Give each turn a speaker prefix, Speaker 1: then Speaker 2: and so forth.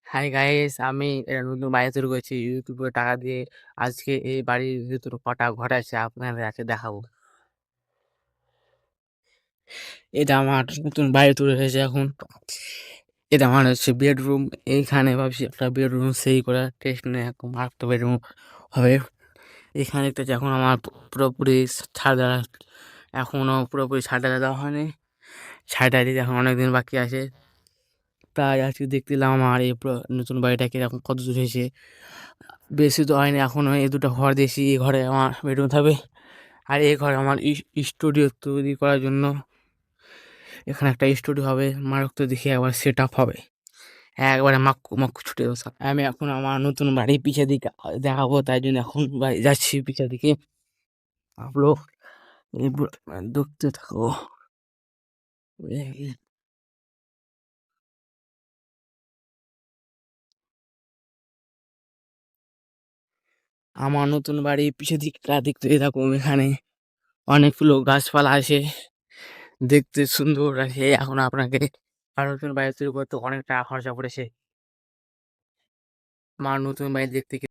Speaker 1: Hi guys, আমি নতুন বাড়ি তৈরি করছি ইউটিউবে টাকা দিয়ে। আজকে এই বাড়ির ভিতরে কটা ঘর আছে আপনাদের আজকে দেখাবো। এটা আমার নতুন বাড়ি তৈরি হয়েছে এখন। এটা আমার হচ্ছে বেডরুম। এইখানে ভাবছি একটা বেডরুম সেই করে টেস্ট নেই, এখন একটা বেডরুম হবে। এখানে একটা এখন আমার পুরোপুরি ছাদ দেওয়া, এখনও পুরোপুরি ছাদ দেওয়া হয়নি। ছাদটা দিতে এখন অনেকদিন বাকি আছে। তাই আজকে দেখতে এলাম আমার এই নতুন বাড়িটা কিরকম কত দূর হয়েছে। বেশি তো হয়নি এখনও, এই দুটো ঘর দিয়েছি। এই ঘরে আমার বেডরুম থাকবে, আর এই ঘরে আমার স্টুডিও তৈরি করার জন্য এখানে একটা স্টুডিও হবে। মারক্ত দেখে একবার সেট আপ হবে, একবারে মাক্কু মাক্কু ছুটে বসা। আমি এখন আমার নতুন বাড়ি পিছের দিকে দেখাবো, তাই জন্য এখন বাড়ি যাচ্ছি পিছের দিকে। আপলো এই দেখতে থাকো। আমার নতুন বাড়ি পিছের দিকটা দেখতে থাকো। এখানে অনেকগুলো গাছপালা আছে, দেখতে সুন্দর আছে। এখন আপনাকে আর নতুন বাড়ি তৈরি করতে অনেক টাকা খরচা পড়েছে। আমার নতুন বাড়ি দেখতে